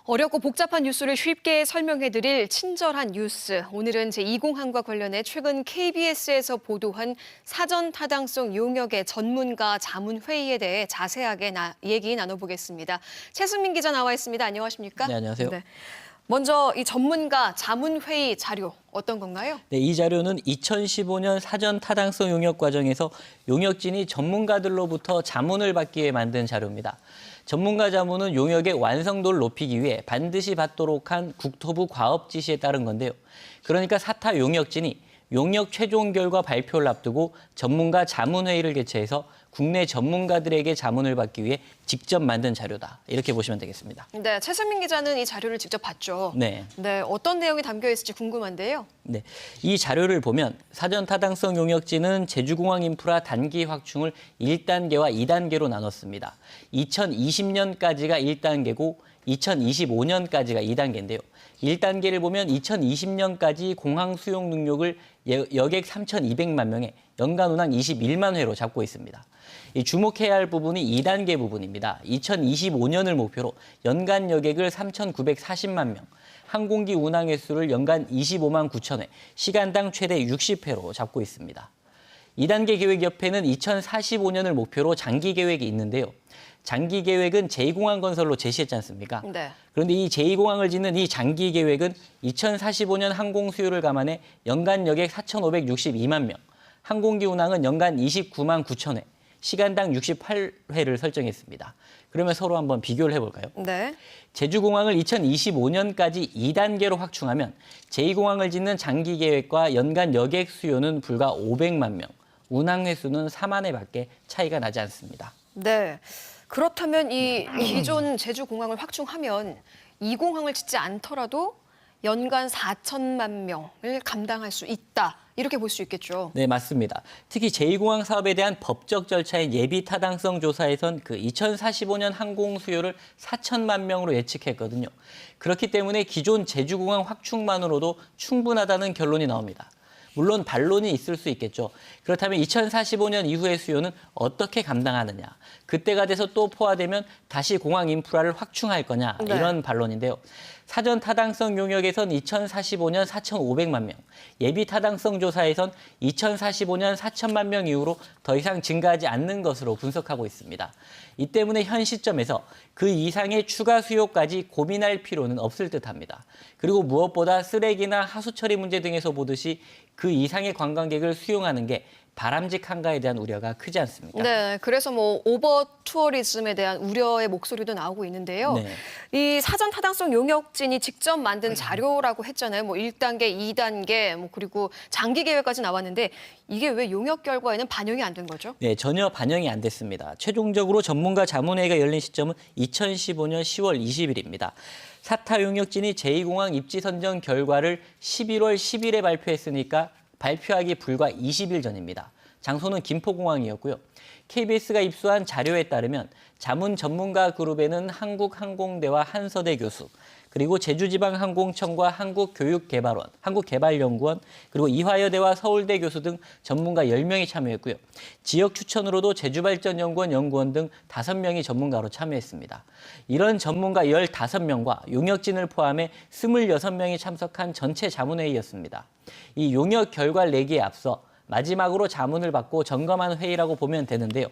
어렵고 복잡한 뉴스를 쉽게 설명해드릴 친절한 뉴스. 오늘은 제2공항과 관련해 최근 KBS에서 보도한 사전 타당성 용역의 전문가 자문회의에 대해 자세하게 얘기 나눠보겠습니다. 최승민 기자 나와 있습니다. 안녕하십니까? 네, 안녕하세요. 네. 먼저 이 전문가 자문회의 자료 어떤 건가요? 네, 이 자료는 2015년 사전 타당성 용역 과정에서 용역진이 전문가들로부터 자문을 받기 위해 만든 자료입니다. 전문가 자문은 용역의 완성도를 높이기 위해 반드시 받도록 한 국토부 과업 지시에 따른 건데요. 그러니까 사타 용역진이 용역 최종 결과 발표를 앞두고 전문가 자문회의를 개최해서 국내 전문가들에게 자문을 받기 위해 직접 만든 자료다. 이렇게 보시면 되겠습니다. 네, 최승민 기자는 이 자료를 직접 봤죠. 네. 네, 어떤 내용이 담겨 있을지 궁금한데요. 네, 이 자료를 보면 사전 타당성 용역지는 제주공항 인프라 단기 확충을 1단계와 2단계로 나눴습니다. 2020년까지가 1단계고 2025년까지가 2단계인데요. 1단계를 보면 2020년까지 공항 수용 능력을 여객 3,200만 명에 연간 운항 21만 회로 잡고 있습니다. 이 주목해야 할 부분이 2단계 부분입니다. 2025년을 목표로 연간 여객을 3,940만 명, 항공기 운항 횟수를 연간 25만 9천 회, 시간당 최대 60회로 잡고 있습니다. 2단계 계획 옆에는 2045년을 목표로 장기 계획이 있는데요. 장기 계획은 제2공항 건설로 제시했지 않습니까? 네. 그런데 이 제2공항을 짓는 이 장기 계획은 2045년 항공 수요를 감안해 연간 여객 4,562만 명, 항공기 운항은 연간 29만 9천 회, 시간당 68회를 설정했습니다. 그러면 서로 한번 비교를 해볼까요? 네. 제주공항을 2025년까지 2단계로 확충하면 제2공항을 짓는 장기 계획과 연간 여객 수요는 불과 500만 명, 운항 횟수는 4만 회밖에 차이가 나지 않습니다. 네. 그렇다면 이 기존 제주공항을 확충하면 이 공항을 짓지 않더라도 연간 4천만 명을 감당할 수 있다. 이렇게 볼 수 있겠죠. 네, 맞습니다. 특히 제2공항 사업에 대한 법적 절차인 예비 타당성 조사에선 그 2045년 항공 수요를 4천만 명으로 예측했거든요. 그렇기 때문에 기존 제주공항 확충만으로도 충분하다는 결론이 나옵니다. 물론 반론이 있을 수 있겠죠. 그렇다면 2045년 이후의 수요는 어떻게 감당하느냐. 그때가 돼서 또 포화되면 다시 공항 인프라를 확충할 거냐. 네. 이런 반론인데요. 사전 타당성 용역에선 2045년 4,500만 명, 예비 타당성 조사에선 2045년 4천만 명 이후로 더 이상 증가하지 않는 것으로 분석하고 있습니다. 이 때문에 현 시점에서 그 이상의 추가 수요까지 고민할 필요는 없을 듯합니다. 그리고 무엇보다 쓰레기나 하수 처리 문제 등에서 보듯이 그 이상의 관광객을 수용하는 게 바람직한가에 대한 우려가 크지 않습니까? 네, 그래서 오버 투어리즘에 대한 우려의 목소리도 나오고 있는데요. 네. 이 사전 타당성 용역진이 직접 만든 자료라고 했잖아요. 1단계, 2단계, 그리고 장기 계획까지 나왔는데 이게 왜 용역 결과에는 반영이 안 된 거죠? 네, 전혀 반영이 안 됐습니다. 최종적으로 전문가 자문회의가 열린 시점은 2015년 10월 20일입니다. 사타 용역진이 제2공항 입지 선정 결과를 11월 10일에 발표했으니까 발표하기 불과 20일 전입니다. 장소는 김포공항이었고요. KBS가 입수한 자료에 따르면 자문 전문가 그룹에는 한국항공대와 한서대 교수, 그리고 제주지방항공청과 한국교육개발원, 한국개발연구원, 그리고 이화여대와 서울대 교수 등 전문가 10명이 참여했고요. 지역 추천으로도 제주발전연구원 연구원 등 5명이 전문가로 참여했습니다. 이런 전문가 15명과 용역진을 포함해 26명이 참석한 전체 자문회의였습니다. 이 용역 결과를 내기에 앞서 마지막으로 자문을 받고 점검한 회의라고 보면 되는데요.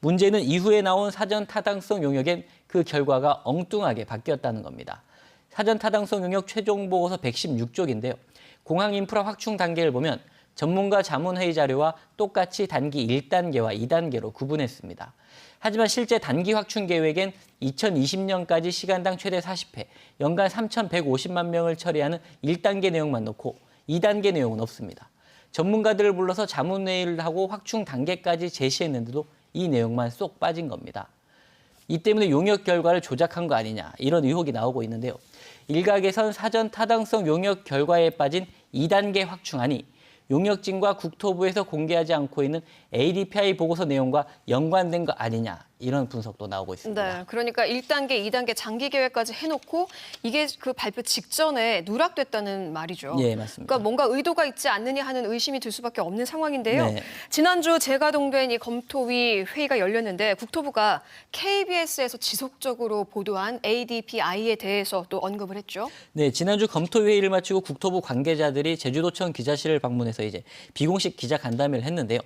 문제는 이후에 나온 사전 타당성 용역엔 그 결과가 엉뚱하게 바뀌었다는 겁니다. 사전 타당성 용역 최종 보고서 116쪽인데요. 공항 인프라 확충 단계를 보면 전문가 자문회의 자료와 똑같이 단기 1단계와 2단계로 구분했습니다. 하지만 실제 단기 확충 계획엔 2020년까지 시간당 최대 40회, 연간 3,150만 명을 처리하는 1단계 내용만 넣고 2단계 내용은 없습니다. 전문가들을 불러서 자문회의를 하고 확충 단계까지 제시했는데도 이 내용만 쏙 빠진 겁니다. 이 때문에 용역 결과를 조작한 거 아니냐 이런 의혹이 나오고 있는데요. 일각에선 사전 타당성 용역 결과에 빠진 2단계 확충안이 용역진과 국토부에서 공개하지 않고 있는 ADPI 보고서 내용과 연관된 거 아니냐 이런 분석도 나오고 있습니다. 네, 그러니까 1단계, 2단계 장기 계획까지 해놓고 이게 그 발표 직전에 누락됐다는 말이죠. 예, 맞습니다. 그러니까 뭔가 의도가 있지 않느냐 하는 의심이 들 수밖에 없는 상황인데요. 네. 지난주 재가동된 이 검토위 회의가 열렸는데 국토부가 KBS에서 지속적으로 보도한 ADPI에 대해서 또 언급을 했죠. 네, 지난주 검토 회의를 마치고 국토부 관계자들이 제주도청 기자실을 방문해서 이제 비공식 기자 간담회를 했는데요.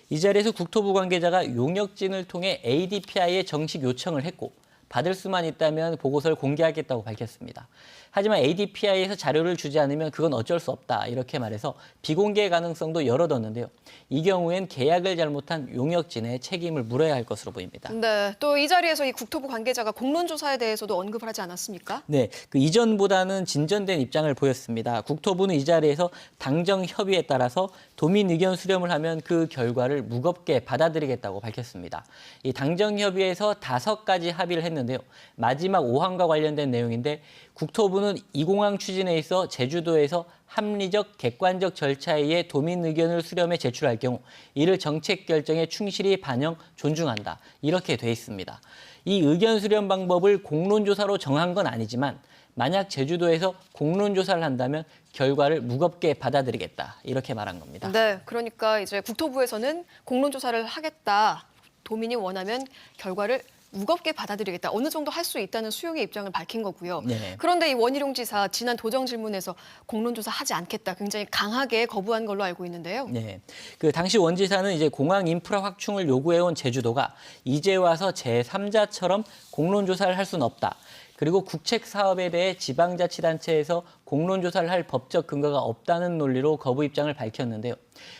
이 자리에서 국토부 관계자가 용역진을 통해 ADPI에 정식 요청을 했고 받을 수만 있다면 보고서를 공개하겠다고 밝혔습니다. 하지만 ADPI에서 자료를 주지 않으면 그건 어쩔 수 없다 이렇게 말해서 비공개 가능성도 열어뒀는데요. 이 경우엔 계약을 잘못한 용역진의 책임을 물어야 할 것으로 보입니다. 네, 또 이 자리에서 이 국토부 관계자가 공론조사에 대해서도 언급을 하지 않았습니까? 네, 그 이전보다는 진전된 입장을 보였습니다. 국토부는 이 자리에서 당정 협의에 따라서 도민 의견 수렴을 하면 그 결과를 무겁게 받아들이겠다고 밝혔습니다. 이 당정 협의에서 5가지 합의를 했는데요. 마지막 5항과 관련된 내용인데 국토부는 이 공항 추진에 있어 제주도에서 합리적, 객관적 절차에 의해 도민 의견을 수렴해 제출할 경우 이를 정책 결정에 충실히 반영, 존중한다. 이렇게 돼 있습니다. 이 의견 수렴 방법을 공론조사로 정한 건 아니지만 만약 제주도에서 공론조사를 한다면 결과를 무겁게 받아들이겠다. 이렇게 말한 겁니다. 네, 그러니까 이제 국토부에서는 공론조사를 하겠다. 도민이 원하면 결과를 무겁게 받아들이겠다. 어느 정도 할 수 있다는 수용의 입장을 밝힌 거고요. 네. 그런데 이 원희룡 지사 지난 도정 질문에서 공론조사 하지 않겠다. 굉장히 강하게 거부한 걸로 알고 있는데요. 네, 그 당시 원 지사는 이제 공항 인프라 확충을 요구해온 제주도가 이제 와서 제3자처럼 공론조사를 할 수는 없다. 그리고 국책 사업에 대해 지방자치단체에서 공론조사를 할 법적 근거가 없다는 논리로 거부 입장을 밝혔는데요.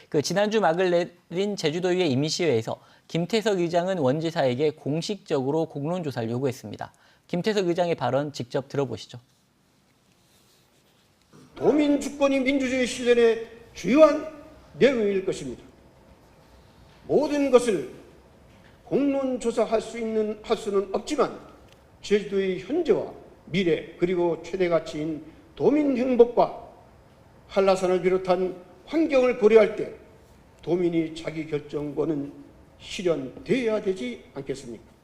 그 지난주 막을 내린 제주도의회 임시회에서 김태석 의장은 원 지사에게 공식적으로 공론조사를 요구했습니다. 김태석 의장의 발언 직접 들어보시죠. 도민 주권이 민주주의 실현의 주요한 내용일 것입니다. 모든 것을 공론조사할 수는 없지만 제주도의 현재와 미래 그리고 최대 가치인 도민 행복과 한라산을 비롯한 환경을 고려할 때 도민이 자기 결정권은 실현돼야 되지 않겠습니까?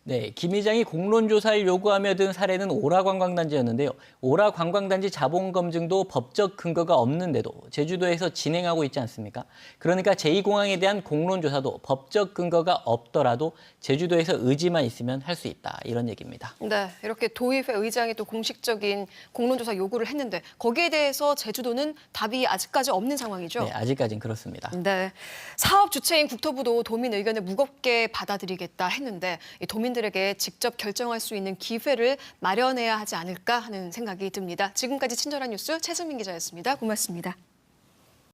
네, 김 의장이 공론조사를 요구하며 든 사례는 오라관광단지였는데요. 오라관광단지 자본검증도 법적 근거가 없는데도 제주도에서 진행하고 있지 않습니까? 그러니까 제2공항에 대한 공론조사도 법적 근거가 없더라도 제주도에서 의지만 있으면 할 수 있다. 이런 얘기입니다. 네, 이렇게 도의회 의장이 또 공식적인 공론조사 요구를 했는데 거기에 대해서 제주도는 답이 아직까지 없는 상황이죠. 네, 아직까지는 그렇습니다. 네, 사업 주체인 국토부도 도민 의견을 무겁게 받아들이겠다 했는데 이 도민들에게 직접 결정할 수 있는 기회를 마련해야 하지 않을까 하는 생각이 듭니다. 지금까지 친절한 뉴스 최승민 기자였습니다. 고맙습니다.